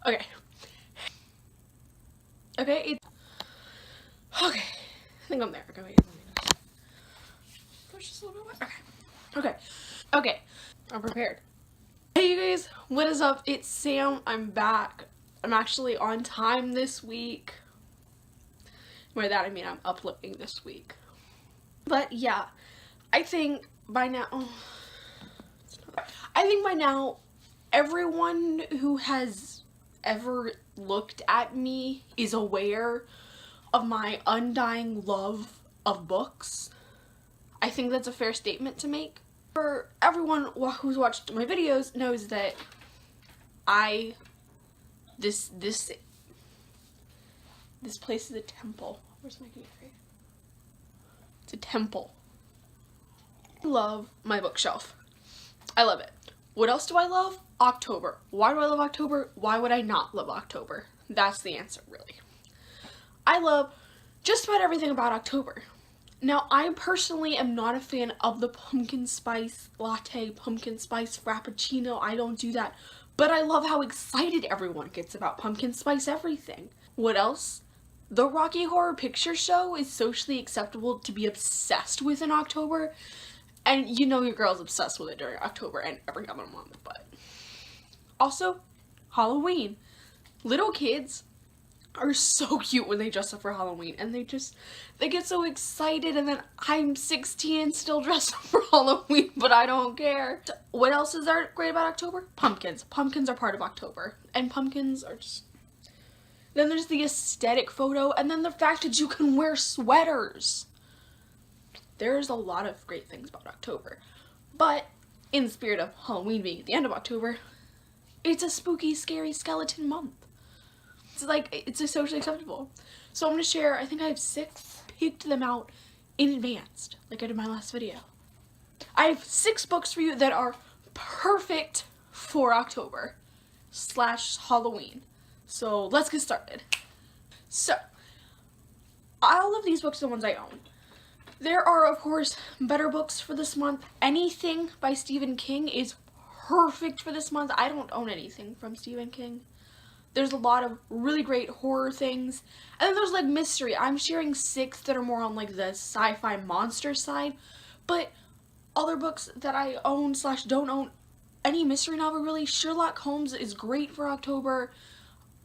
Okay. Okay, okay. I think I'm there. Okay, wait. Push just a little bit. Okay. Okay. I'm prepared. Hey you guys, what is up? It's Sam. I'm back. I'm actually on time this week. By that I mean I'm uploading this week. But yeah, I think by now everyone who has ever looked at me is aware of my undying love of books. I think that's a fair statement to make. For everyone who's watched my videos knows that this place is a temple. Where's my computer? It's a temple. I love my bookshelf. I love it. What else do I love? October. Why do I love October? Why would I not love October? That's the answer, really. I love just about everything about October. Now, I personally am not a fan of the pumpkin spice latte, pumpkin spice frappuccino. I don't do that. But I love how excited everyone gets about pumpkin spice everything. What else? The Rocky Horror Picture Show is socially acceptable to be obsessed with in October. And you know your girl's obsessed with it during October and every other month. But also, Halloween. Little kids are so cute when they dress up for Halloween, and they get so excited, and then I'm 16 and still dressed up for Halloween, but I don't care. What else is there great about October? Pumpkins. Pumpkins are part of October, and pumpkins are just... Then there's the aesthetic photo, and then the fact that you can wear sweaters. There's a lot of great things about October, but in the spirit of Halloween being at the end of October, it's a spooky, scary skeleton month. It's socially acceptable. So I'm going to share, I think I have 6, picked them out in advance, like I did my last video. I have 6 books for you that are perfect for October / Halloween. So let's get started. So, all of these books are the ones I own. There are, of course, better books for this month. Anything by Stephen King is perfect for this month. I don't own anything from Stephen King. There's a lot of really great horror things. And then there's like mystery. I'm sharing 6 that are more on like the sci-fi monster side. But other books that I own / don't own, any mystery novel really. Sherlock Holmes is great for October.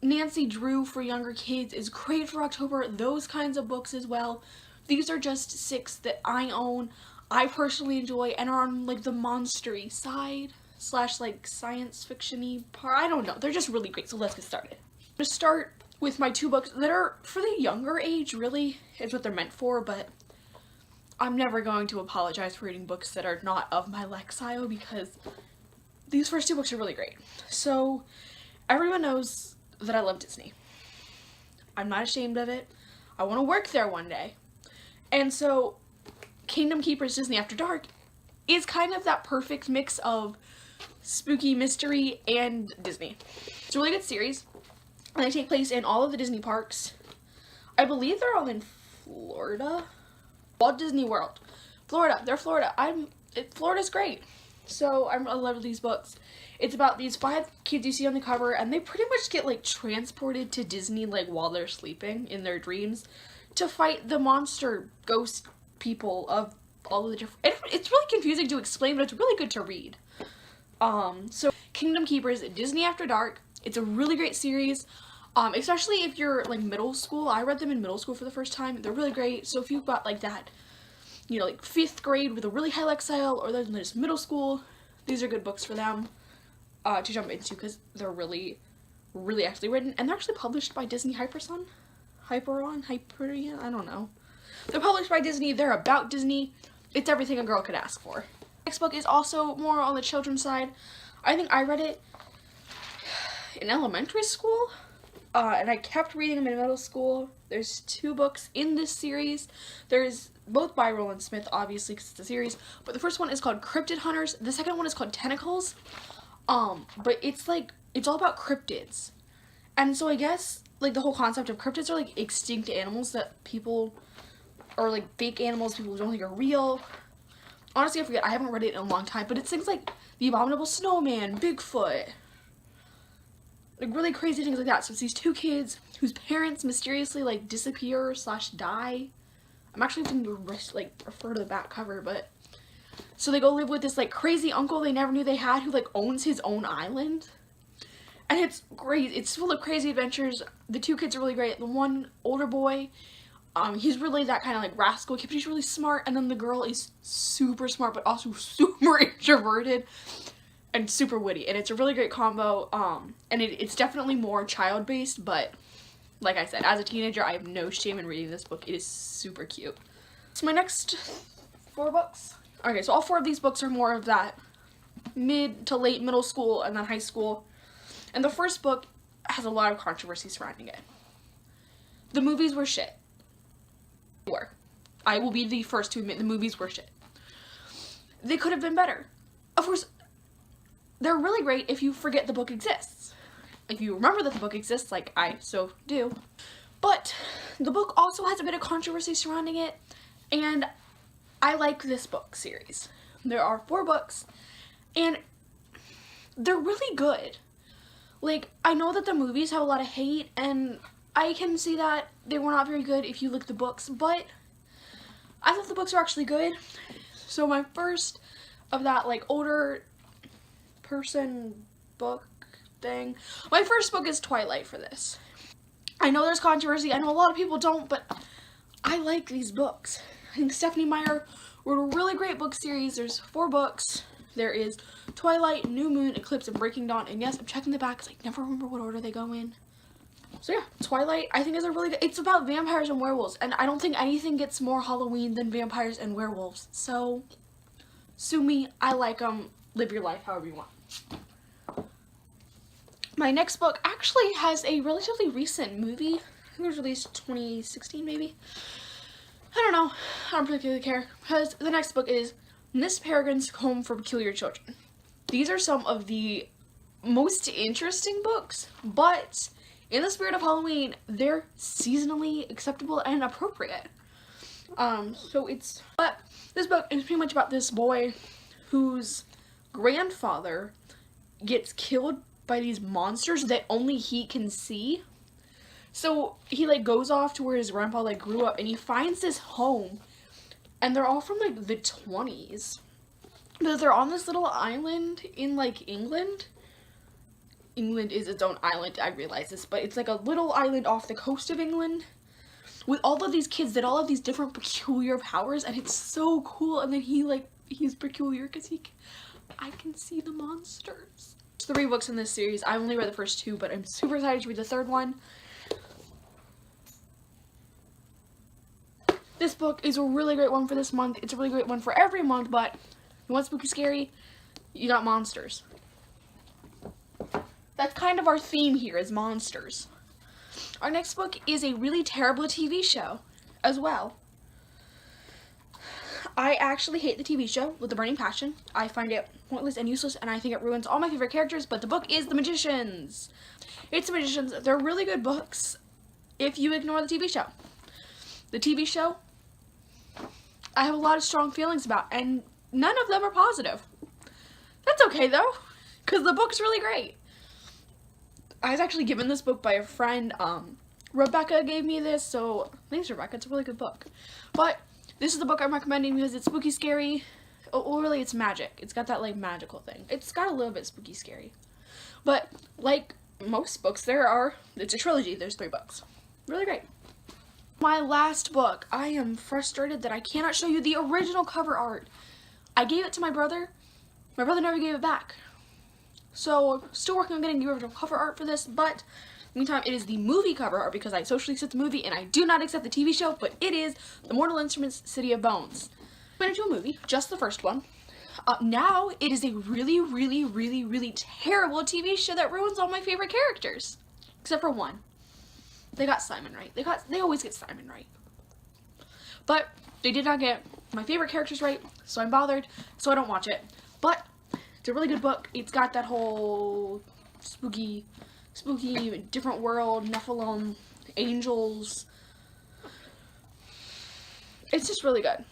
Nancy Drew for younger kids is great for October. Those kinds of books as well. These are just 6 that I own, I personally enjoy, and are on like the monstery side / like science fiction-y part. I don't know. They're just really great. So let's get started. I'm gonna start with my 2 books that are for the younger age, really. It's what they're meant for, but I'm never going to apologize for reading books that are not of my Lexile, because these first 2 books are really great. So everyone knows that I love Disney. I'm not ashamed of it. I want to work there one day. And so Kingdom Keepers Disney After Dark is kind of that perfect mix of spooky mystery and Disney. It's a really good series, and they take place in all of the Disney parks. I believe they're all in Florida. Walt Disney World. Florida. They're Florida. Florida's great. So I love these books. It's about these 5 kids you see on the cover, and they pretty much get like transported to Disney like while they're sleeping in their dreams to fight the monster ghost people of all of the different... It's really confusing to explain, but it's really good to read. So Kingdom Keepers, Disney After Dark. It's a really great series, especially if you're like middle school. I read them in middle school for the first time. They're really great. So if you've got like that, you know, like 5th grade with a really high Lexile, or they're just middle school, these are good books for them to jump into, because they're really, really actually written, and they're actually published by Disney Hyperion, I don't know. They're published by Disney. They're about Disney. It's everything a girl could ask for. Next book is also more on the children's side. I think I read it in elementary school, and I kept reading them in middle school. There's 2 books in this series. There's both by Roland Smith, obviously, because it's a series, but the first one is called Cryptid Hunters. The second one is called Tentacles, but it's all about cryptids. And so I guess, like, the whole concept of cryptids are, like, extinct animals that people, or, like, fake animals people don't think are real. Honestly, I forget. I haven't read it in a long time, but it's things like the Abominable Snowman, Bigfoot, like really crazy things like that. So it's these two kids whose parents mysteriously like disappear / die. I'm actually going to like refer to the back cover, but so they go live with this like crazy uncle they never knew they had who like owns his own island. And it's great. It's full of crazy adventures. The two kids are really great. The one older boy, he's really that kind of like rascal kid, but he's really smart. And then the girl is super smart, but also super introverted and super witty. And it's a really great combo. And it's definitely more child-based, but like I said, as a teenager, I have no shame in reading this book. It is super cute. So my next 4 books. Okay, so all 4 of these books are more of that mid to late middle school and then high school. And the first book has a lot of controversy surrounding it. The movies were shit. I will be the first to admit the movies were shit. They could have been better. Of course, they're really great if you forget the book exists. If you remember that the book exists, like I so do. But the book also has a bit of controversy surrounding it, and I like this book series. There are 4 books, and they're really good. Like, I know that the movies have a lot of hate, and I can see that they were not very good if you look at the books, but I thought the books were actually good. So my first of that, like, older person book thing, my first book is Twilight for this. I know there's controversy, I know a lot of people don't, but I like these books. I think Stephanie Meyer wrote a really great book series. There's 4 books. There is Twilight, New Moon, Eclipse, and Breaking Dawn. And yes, I'm checking the back because I never remember what order they go in. So yeah, Twilight I think is a really good, it's about vampires and werewolves. And I don't think anything gets more Halloween than vampires and werewolves. So, sue me, I like them. Live your life however you want. My next book actually has a relatively recent movie. I think it was released 2016 maybe. I don't know. I don't particularly care. Because the next book is Miss Peregrines Home for Peculiar Children. These are some of the most interesting books, but in the spirit of Halloween, they're seasonally acceptable and appropriate. But this book is pretty much about this boy whose grandfather gets killed by these monsters that only he can see. So he like goes off to where his grandpa like grew up, and he finds this home, and they're all from like the 20s. But they're on this little island in like England. England is its own island, I realize this, but it's like a little island off the coast of England with all of these kids that all have these different peculiar powers, and it's so cool. And then he's peculiar because I can see the monsters. There's 3 books in this series. I only read the first 2, but I'm super excited to read the 3rd one. This book is a really great one for this month. It's a really great one for every month, but you want spooky scary, you got monsters. That's kind of our theme here, is monsters. Our next book is a really terrible TV show as well. I actually hate the TV show with a burning passion. I find it pointless and useless, and I think it ruins all my favorite characters, but the book is The Magicians. It's The Magicians. They're really good books if you ignore the TV show. The TV show, I have a lot of strong feelings about, and none of them are positive. That's okay though, because the book's really great. I was actually given this book by a friend. Rebecca gave me this, so thanks Rebecca, it's a really good book. But this is the book I'm recommending because it's spooky scary. Well, really it's magic. It's got that like magical thing. It's got a little bit spooky scary. But like most books, it's a trilogy, there's 3 books. Really great. My last book, I am frustrated that I cannot show you the original cover art. I gave it to my brother. My brother never gave it back. So, still working on getting the original cover art for this, but meantime, it is the movie cover art because I socially accept the movie and I do not accept the TV show, but it is The Mortal Instruments City of Bones. I went into a movie, just the first one. Now, it is a really, really, really, really terrible TV show that ruins all my favorite characters. Except for one. They got Simon right. They always get Simon right. But they did not get my favorite characters right, so I'm bothered, so I don't watch it. But it's a really good book. It's got that whole spooky, different world, Nephilim, angels. It's just really good.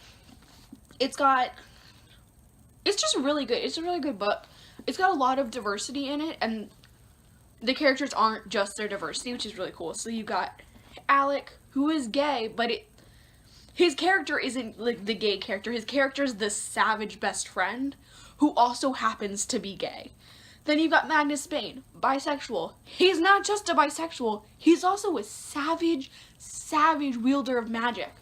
It's just really good. It's a really good book. It's got a lot of diversity in it, and the characters aren't just their diversity, which is really cool. So you got Alec, who is gay, but his character isn't like the gay character. His character is the savage best friend who also happens to be gay. Then you got Magnus Bane, bisexual. He's not just a bisexual, he's also a savage wielder of magic.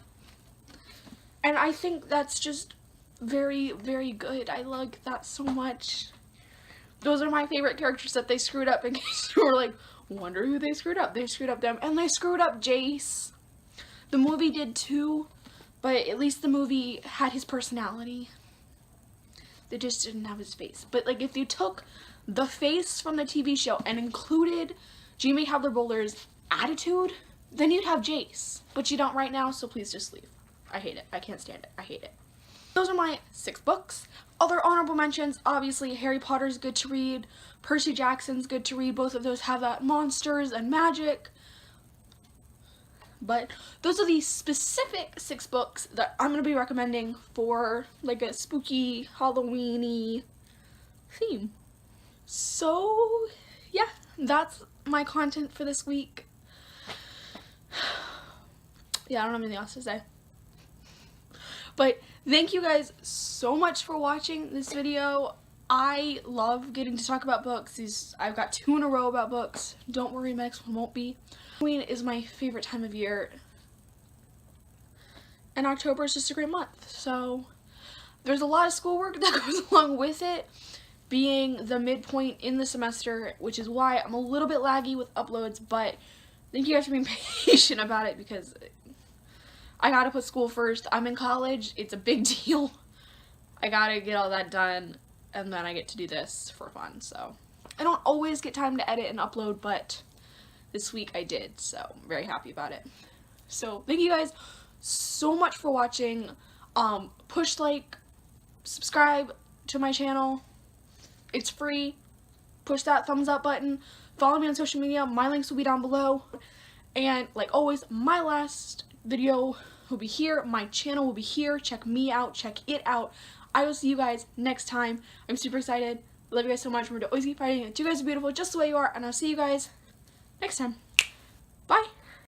And I think that's just very, very good. I like that so much. Those are my favorite characters that they screwed up, in case you were like, wonder who they screwed up. They screwed up them, and they screwed up Jace. The movie did too, but at least the movie had his personality. They just didn't have his face. But like, if you took the face from the TV show and included Jamie Hadler-Bowler's attitude, then you'd have Jace. But you don't right now, so please just leave. I hate it. I can't stand it. I hate it. Those are my 6 books. Other honorable mentions, obviously Harry Potter's good to read, Percy Jackson's good to read. Both of those have that monsters and magic. But those are the specific 6 books that I'm going to be recommending for like a spooky, Halloween-y theme. So, yeah, that's my content for this week. Yeah, I don't have anything else to say. But thank you guys so much for watching this video. I love getting to talk about books. I've got 2 in a row about books. Don't worry, my next one won't be. Halloween is my favorite time of year. And October is just a great month. So there's a lot of schoolwork that goes along with it, being the midpoint in the semester, which is why I'm a little bit laggy with uploads, but thank you guys for being patient about it, because I gotta put school first. I'm in college. It's a big deal. I gotta get all that done, and then I get to do this for fun. So I don't always get time to edit and upload, but this week I did, so I'm very happy about it. So thank you guys so much for watching. Push like, subscribe to my channel. It's free. Push that thumbs up button. Follow me on social media. My links will be down below. And like always, my last video will be here. My channel will be here. Check me out. Check it out. I will see you guys next time. I'm super excited. Love you guys so much. Remember to always keep fighting. You guys are beautiful just the way you are. And I'll see you guys next time. Bye.